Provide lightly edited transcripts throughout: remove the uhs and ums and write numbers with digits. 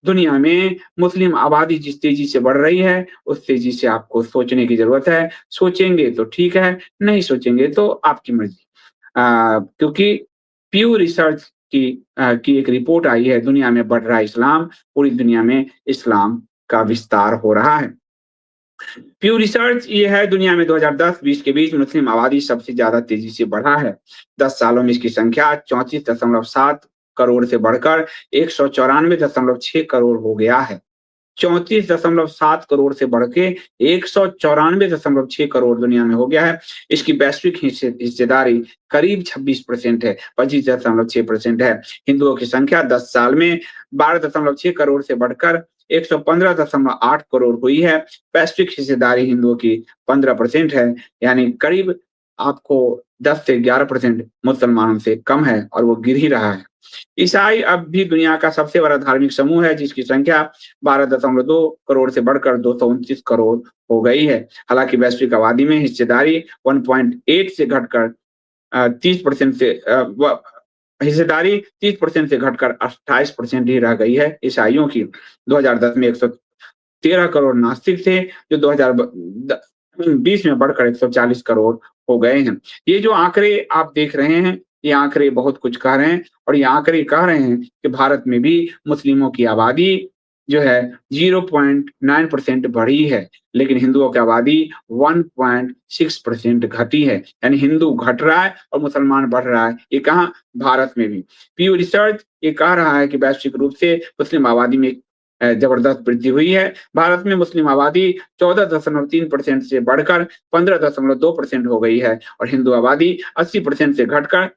दुनिया में मुस्लिम आबादी जिस तेज़ी से बढ़ रही है, उस तेज़ी से आपको सोचने की ज़रूरत है। सोचेंगे तो ठीक है, नहीं सोचेंगे तो आपकी मर्ज़ी। क्योंकि प्यू रिसर्च की एक रिपोर्ट आई है, दुनिया में बढ़ रहा है इस्लाम, पूरी दुनिया में इस्लाम का विस्तार हो रहा है। प्यू रिसर्च ये है, दुनिया में 2010-20 के बीच मुस्लिम आबादी सबसे ज़्यादा तेज़ी से बढ़ा है। 10 सालों में इसकी संख्या 34.7 करोड़ से बढ़कर 194.6 करोड़ हो गया है। 34.7 करोड़ से बढ़ के 194.6 करोड़ दुनिया में हो गया है। इसकी वैश्विक हिस्सेदारी करीब 26% है, 25.6% है। हिंदुओं की संख्या 10 साल में 12.6 करोड़ से बढ़कर 115.8 करोड़ हुई है। वैश्विक हिस्सेदारी हिंदुओं की 15% है, यानी करीब आपको 10 से 11% मुसलमानों से कम है और वो गिर ही रहा है। ईसाई अब भी दुनिया का सबसे बड़ा धार्मिक समूह है, जिसकी संख्या 12.2 करोड़ से बढ़कर 229 करोड़ हो गई है। हालाँकि वैश्विक आबादी में हिस्सेदारी 1.8 से घटकर 30% से व हिस्सेदारी 30% से घटकर 28% ही रह गई है ईसाइयों की। 2010 में 113 करोड़ नास्तिक थे, जो 2020 में बढ़कर 140 करोड़ हो गए हैं। ये जो आंकड़े आप देख रहे हैं, ये आंकड़े बहुत कुछ कह रहे हैं और ये आंकड़े कह रहे हैं कि भारत में भी मुस्लिमों की आबादी जो है 0.9% बढ़ी है, लेकिन हिंदुओं की आबादी 1.6% घटी है। यानी हिंदू घट रहा है और मुसलमान बढ़ रहा है। ये कहाँ? भारत में भी। पीयू रिसर्च ये कह रहा है कि वैश्विक रूप से मुस्लिम आबादी में जबरदस्त वृद्धि हुई है। भारत में मुस्लिम आबादी 14.3% से बढ़कर 15.2% हो गई है और हिंदू आबादी 80% से घटकर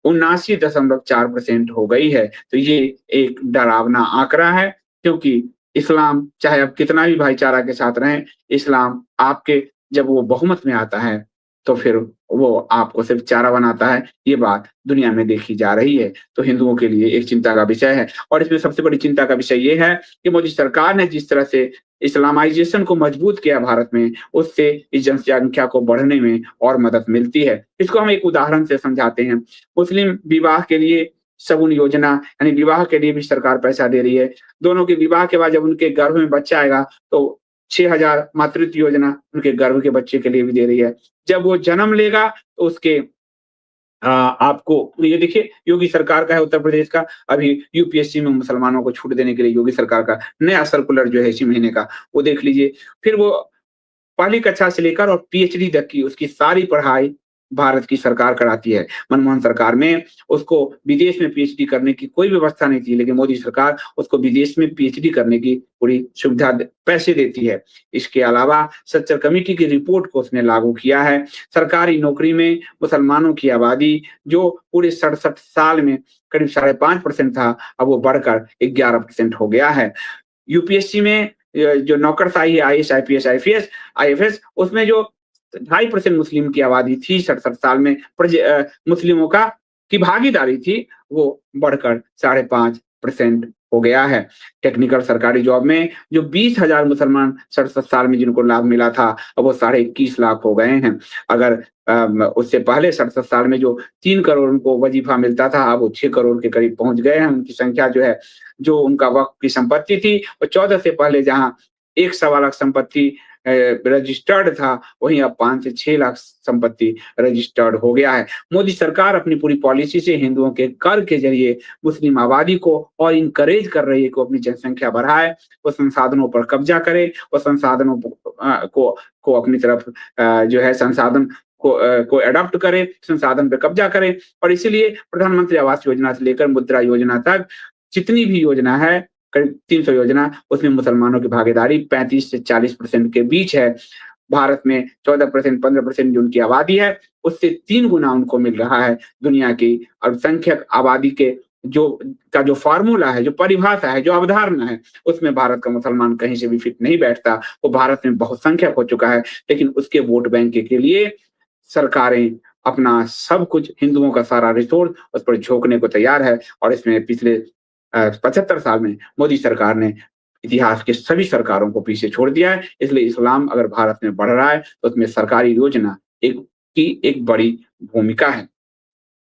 79.4% हो गई है। तो ये एक डरावना आंकड़ा है, क्योंकि इस्लाम चाहे आप कितना भी भाईचारा के साथ रहें, इस्लाम आपके जब वो बहुमत में आता है, तो फिर वो आपको सिर्फ़ चारा बनाता है। ये बात दुनिया में देखी जा रही है। तो हिंदुओं के लिए एक चिंता का विषय है और इसमें सबसे बड़ी चिंता का विषय ये है कि मोदी सरकार ने जिस तरह से इस्लामाइज़ेशन को मजबूत किया भारत में, उससे इस जनसंख्या को बढ़ने में और मदद मिलती है। इसको हम एक उदाहरण से समझाते हैं। मुस्लिम विवाह के लिए शगुन योजना, यानी विवाह के लिए भी सरकार पैसा दे रही है। दोनों के विवाह के बाद जब उनके गर्भ में बच्चा आएगा, तो 6,000 मातृत्व योजना उनके गर्भ के बच्चे के लिए भी दे रही है। जब वो जन्म लेगा तो उसके आपको ये देखिए, योगी सरकार का है उत्तर प्रदेश का, अभी यूपीएससी में मुसलमानों को छूट देने के लिए योगी सरकार का नया सर्कुलर जो है इसी महीने का, वो देख लीजिए। फिर वो पहली कक्षा से लेकर और पीएचडी तक की उसकी सारी पढ़ाई भारत की सरकार कराती है। मनमोहन सरकार में उसको विदेश में पीएचडी करने की कोई व्यवस्था नहीं थी, लेकिन मोदी सरकार उसको विदेश में पीएचडी करने की पूरी सुविधा पैसे देती है। इसके अलावा सच्चर कमेटी की रिपोर्ट को उसने लागू किया है। सरकारी नौकरी में मुसलमानों की आबादी जो पूरे 67 साल में करीब 5.5% था, अब वो बढ़कर 11% हो गया है। यूपीएससी में जो नौकरशाही है, आईएएस, आईपीएस, आईएफएस, उसमें जो 2.5% मुस्लिम की आबादी थी 67 साल में, मुस्लिमों की भागीदारी थी, वो बढ़कर 5.5% हो गया है। टेक्निकल सरकारी जॉब में जो 20,000 मुसलमान 67 साल में जिनको लाभ मिला था, अब वो 21.5 लाख हो गए हैं। अगर उससे पहले 67 साल में जो 3 करोड़ उनको वजीफा मिलता था, अब वो 6 करोड़ के करीब पहुँच गए हैं। उनकी संख्या जो है, जो उनका वक़्फ़ की संपत्ति थी, और 14 से पहले जहाँ 1 सवा लाख संपत्ति रजिस्टर्ड था, वहीं अब 5 से 6 लाख संपत्ति रजिस्टर्ड हो गया है। मोदी सरकार अपनी पूरी पॉलिसी से हिंदुओं के कर के ज़रिए मुस्लिम आबादी को और इनकरेज कर रही है कि वो अपनी जनसंख्या बढ़ाए, वो संसाधनों पर कब्ज़ा करे, वो संसाधनों को अपनी तरफ जो है संसाधन को एडॉप्ट करे, संसाधन पे कब्ज़ा करे, और इसीलिए प्रधानमंत्री आवास योजना से लेकर मुद्रा योजना तक जितनी भी योजना है, करीब 300 योजना, उसमें मुसलमानों की भागीदारी 35 से 40% के बीच है। भारत में 14%, 15% जो उनकी आबादी है, उससे 3 गुना उनको मिल रहा है। दुनिया की अल्पसंख्यक आबादी के जो फ़ॉर्मूला है, जो परिभाषा है, जो अवधारणा है, उसमें भारत का मुसलमान कहीं से भी फिट नहीं बैठता। वो भारत में बहुसंख्यक हो चुका है, लेकिन उसके वोट बैंक के लिए सरकारें अपना सब कुछ, हिंदुओं का सारा रिसोर्स उस पर झोंकने को तैयार है, और इसमें पिछले 75 साल में मोदी सरकार ने इतिहास के सभी सरकारों को पीछे छोड़ दिया है। इसलिए इस्लाम अगर भारत में बढ़ रहा है, तो उसमें सरकारी योजना एक एक बड़ी भूमिका है।